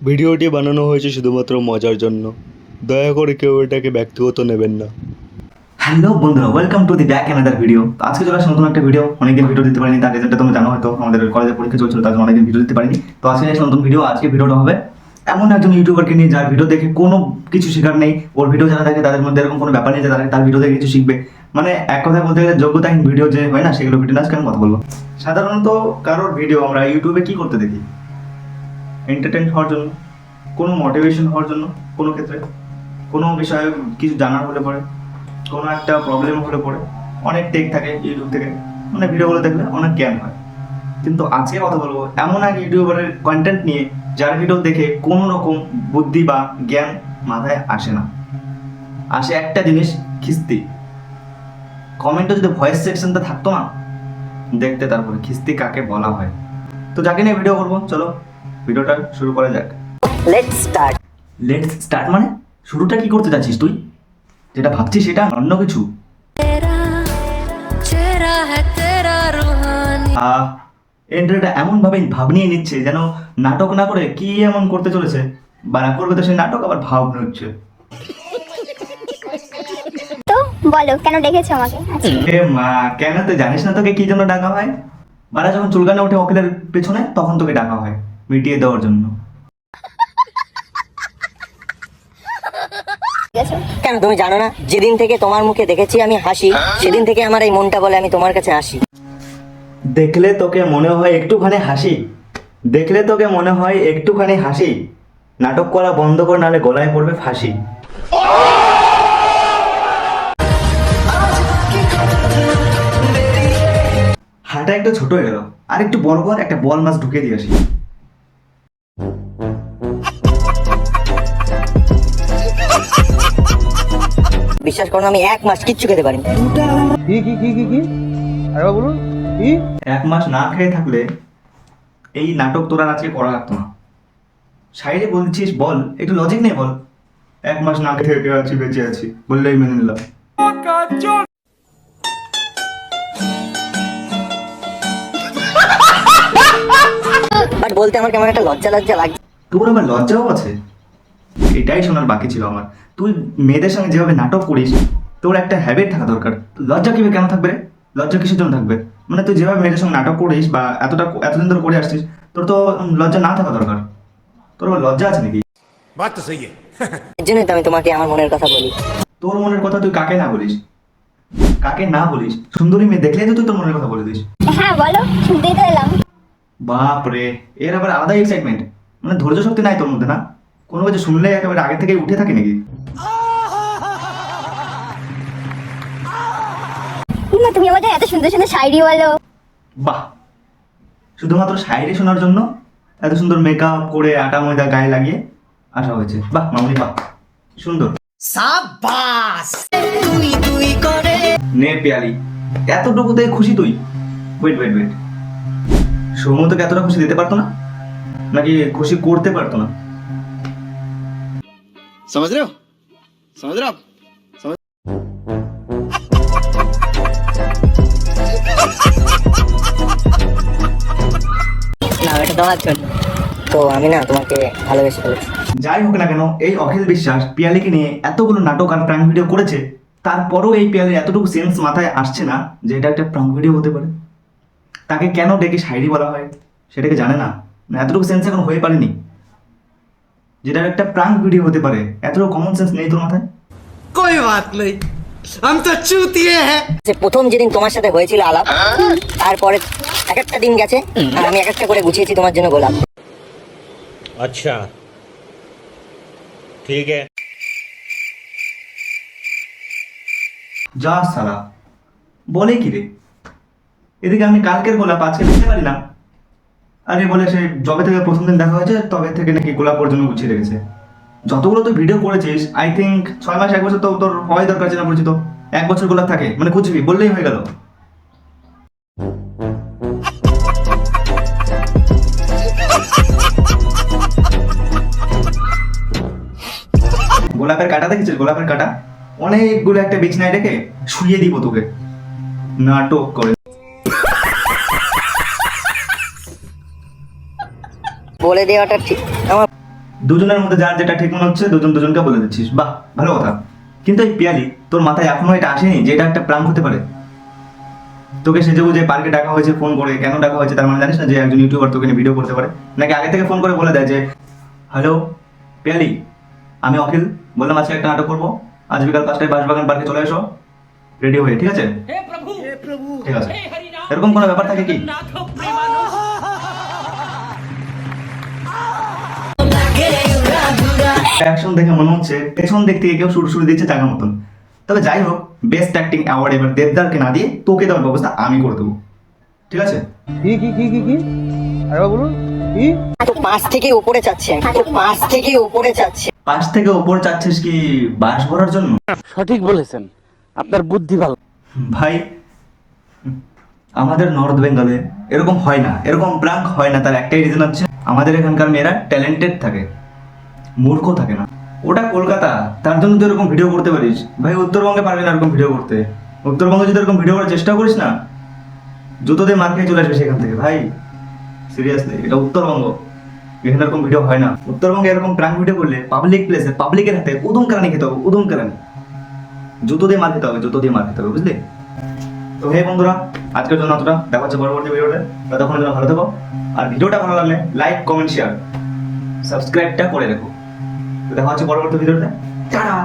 ভিডিওটি বানানো হয়েছে শুধুমাত্র মজার জন্য। দয়া করে কেউ এটাকে ব্যক্তিগত নেবেন না। হ্যালো বন্ধুরা, welcome to the back another video. তো আজকে চলে আসছে নতুন একটা ভিডিও। অনেকদিন ভিডিও দিতে পারিনি, তার রিজনটা তোমরা জানো হয়তো, আমাদের কলেজে পরীক্ষা চলছিল, তার জন্য অনেকদিন ভিডিও দিতে পারিনি। তো আজকে আসছে নতুন ভিডিও। আজকে ভিডিওটা হবে এমন একজন ইউটিউবারকে নিয়ে যার ভিডিও দেখে কোনো কিছু শেখার নেই। ওর ভিডিও যারা দেখে তাদের মধ্যে এরকম কোনো ব্যাপার নেই যে তার ভিডিও দেখে কিছু শিখবে। মানে এক কথায় বলতে গেলে যোগ্যতাহীন ভিডিও যে হয় না, সেগুলো ভিডিও আজকে আমি কথা বলবো। সাধারণত কারোর ভিডিও আমরা ইউটিউবে কি করতে দেখি? এন্টারটেইন হওয়ার জন্য, কোনো মোটিভেশন হওয়ার জন্য, কোনো ক্ষেত্রে কোনো বিষয়ে কিছু জানার হলে পরে, কোনো একটা প্রবলেম হলে পরে অনেক টেক থাকে ইউটিউব থেকে, মানে ভিডিওগুলো দেখলে অনেক জ্ঞান হয়। কিন্তু আজকে কথা বলবো এমন এক ইউটিউবারের কন্টেন্ট নিয়ে যার ভিডিও দেখে কোনো রকম বুদ্ধি বা জ্ঞান মাথায় আসে না। আসে একটা জিনিস, খিস্তি। কমেন্টে যদি ভয়েস সেকশনটা থাকতো না, দেখতে তারপরে খিস্তি কাকে বলা হয়। তো যাকে নিয়ে ভিডিও করবো, চলো ভিডিওটা শুরু করা যাক। লেটস স্টার্ট মানে শুরুটা কি করতে যাচ্ছিস তুই? যেটা ভাবছিস সেটা অন্য কিছু। এন্ট্রিটা এমন ভাবে ভাব নিয়ে নিচ্ছে যেন নাটক না করে কি এমন করতে চলেছে, বা না করবে তো সেই নাটক আবার ভাব হচ্ছে। তো বলো কেন ডেকেছো আমাকে? এ মা, কেন তুই জানিস না তোকে কি জন্য ডাকা হয়? বারা যখন চুলকানে ওঠে ওকিলের পেছনে, তখন তোকে ডাকা হয় মিটিয়ে দেওয়ার জন্য। কেন তুমি জানো না, যেদিন থেকে তোমার মুখে দেখেছি আমি হাসি, সেদিন থেকে আমার এই মনটা বলে আমি তোমার কাছে আসি। দেখলে তোকে মনে হয় একটুখানি হাসি, দেখলে তোকে মনে হয় একটুখানি হাসি, নাটক করা বন্ধ কর, নাহলে গলায় পড়বে ফাঁসি। হাঁটা একটু ছোট হয়ে গেল, আর একটু বড় কর, একটা বল মাছ ঢুকে দিয়ে আসি। বিশ্বাস করো আমি 1 মাস কিচ্ছু খেতে পারিনি। এক মাস না খেয়ে থাকলে এই নাটক তোরা আজকে করা লাগতো না। সাইডে বলছিস বল, একটু লজিক নেই বল। 1 মাস না খেয়ে আছি, বেঁচে আছি বললেই মেনে নিলাম। বাট বলতে আমার কেমন একটা লজ্জা লজ্জা লাগছে। তোর আবার লজ্জাও আছে? এটাই শোনার বাকি ছিল আমার। তুই মেয়েদের সঙ্গে যেভাবে নাটক করিস, তোর একটা হ্যাবিট থাকা দরকার। লজ্জা কিভাবে কেন থাকবে রে? লজ্জা কিসের জন্য থাকবে? মানে তুই যেভাবে মেয়েদের সঙ্গে নাটক করিস বা এতদিন ধরে করে আসছিস, তোর তো লজ্জা না থাকা দরকার। তোর আবার লজ্জা আছে নাকি? এর জন্যই তো আমি তোমাকে আমার মনের কথা বলি। তোর মনের কথা তুই কাকে না বলিস? কাকে না বলিস? সুন্দরী মেয়ে দেখলেই তো তুই তোর মনের কথা বলে দিস। হ্যাঁ বলো, শুনতেই তো এলাম। বাপ রে, এর আবার আলাদা এক্সাইটমেন্ট। মানে ধৈর্য শক্তি নাই তোর মধ্যে না? কোনো কিছু শুনলে একেবারে আগে থেকে উঠে থাকে নাকি? তুমি আমাদের এত সুন্দর সুন্দর শায়রি বলো। বাহ, শুধুমাত্র শায়রি শোনার জন্য এত সুন্দর মেকআপ করে আটা ময়দা গায়ে লাগিয়ে আসা হয়েছে। বাহ মামনি, বাহ সুন্দর। সাবাস, তুই করে নে পেয়ালি। এতটুকুতে খুশি তুই? ওয়েট ওয়েট ওয়েট, সৌম্য তোকে এতটা খুশি দিতে পারতো না? নাকি খুশি করতে পারতো না? समझ रहे हो आप? না এটা তোমার জন্য, তো আমি না তোমাকে ভালোবেসে ফেলেছি। যাই হোক না কেন, এই অখিল বিশ্বাস পিয়ালিকে নিয়ে এতগুলো নাটক আর প্রাঙ্ক ভিডিও করেছে, তারপরও এই পিয়ালির এতটুকু সেন্স মাথায় আসছে না যে এটা একটা প্রাঙ্ক ভিডিও হতে পারে। তাকে কেন ডেকে শায়রি বলা হয় সেটাকে জানে না? এতটুকু সেন্স এখন হয়ে পারেনি যেটা একটা প্রাঙ্ক ভিডিও হতে পারে। এতটুকু কমন সেন্স নেই তোর মাথায়? कोई बात नहीं, हम तो चूतिए हैं। যে প্রথম যেদিন তোমার সাথে হয়েছিল আলাপ, তারপরে এক একটা দিন গেছে আর আমি এক একটা করে গুছিয়েছি তোমার জন্য গোলাপ। अच्छा ठीक है। যা সালা, বলে কি রে? এদিকে আমি কালকের গোলাপ আজকে দিতে পারি না, আর এ বলে সে যবে থেকে প্রথম দিন দেখা হয়েছে তবে থেকে নাকি গোলাপ পর্যন্ত গুছিয়ে রেখেছে। যতগুলো তুই ভিডিও করেছিস, আই থিঙ্ক 6 মাস 1 বছর তো তোর হওয়াই দরকার ছিল পরিচিত। 1 বছর গোলাপ থাকে মানে খুঁজবি বললেই হয়ে গেল। গোলাপের কাঁটা দেখেছিস? গোলাপের কাঁটা অনেকগুলো একটা বিছনায় রেখে শুয়ে দিব তোকে, নাটক করে। বলে দেওয়াটা ঠিক আমার। দুজনের মধ্যে যার যেটা ঠিক মনে হচ্ছে দুজন দুজনকে বলে দিচ্ছিস, বাহ ভালো কথা। কিন্তু এই পিয়ালি তোর মাথায় এখনো এটা আসেনি যে এটা একটা প্রাঙ্ক হতে পারে? তোকে সেজে বুঝে পার্কে ডাকা হয়েছে ফোন করে, কেন ডাকা হয়েছে তার মানে জানিস না যে একজন ইউটিউবার তোকে নিয়ে ভিডিও করতে পারে? নাকি আগে থেকে ফোন করে বলে দেয় যে হ্যালো পিয়ালি, আমি অখিল, বললাম আজকে একটা নাটক করবো, আজ বিকাল 5টায় বাঁশবাগান পার্কে চলে এসো রেডি হয়ে, ঠিক আছে? ঠিক আছে, এরকম কোনো ব্যাপার থাকে কি? অ্যাকশন দেখে মনে হচ্ছে পেছন দিক থেকে কেউ সুরসুরি দিচ্ছে চাকার মতন। তবে যাই হোক, বেস্ট অ্যাক্টিং অ্যাওয়ার্ড এবার দেবদারকে না দিয়ে তোকে দেওয়ার ব্যবস্থা আমি করে দেবো, ঠিক আছে? তো 5 থেকে উপরে চাচ্ছি আমি, তো 5 থেকে উপরে চাচ্ছি। 5 থেকে ওপর চাচ্ছিস কি বাস ভরার জন্য? সঠিক বলেছেন, আপনার বুদ্ধি ভালো। ভাই আমাদের নর্থ বেঙ্গলে এরকম হয় না, এরকম প্রাঙ্ক হয় না। তার একটাই রিজন হচ্ছে আমাদের এখানকার মেয়েরা ট্যালেন্টেড থাকে, মূর্খ থাকে না। ওটা কলকাতা, তার জন্য তুই এরকম ভিডিও করতে পারিস। ভাই উত্তরবঙ্গে পারবি না এরকম ভিডিও করতে। উত্তরবঙ্গে যদি এরকম ভিডিও করার চেষ্টা করিস না, জুতো দিয়ে মার খেয়ে চলে আসবে সেখান থেকে। ভাই সিরিয়াসলি, এটা উত্তরবঙ্গ, এখানে এরকম ভিডিও হয় না। উত্তরবঙ্গে এরকম প্রাঙ্ক ভিডিও করলে পাবলিক প্লেসে পাবলিকের হাতে উদম কেরানি খেতে হবে, উদম কেরানি। জুতো দিয়ে মার খেতে হবে, জুতো দিয়ে মার খেতে হবে, বুঝলি? তো হে বন্ধুরা, আজকের জন্য অতটা, দেখা হচ্ছে পরবর্তী ভিডিওতে। ততক্ষণের জন্য ভালো থেকো, আর ভিডিওটা ভালো লাগলে লাইক কমেন্ট শেয়ার সাবস্ক্রাইবটা করে রেখো। তো দেখা হচ্ছে পরবর্তী ভিডিওতে। টাটা।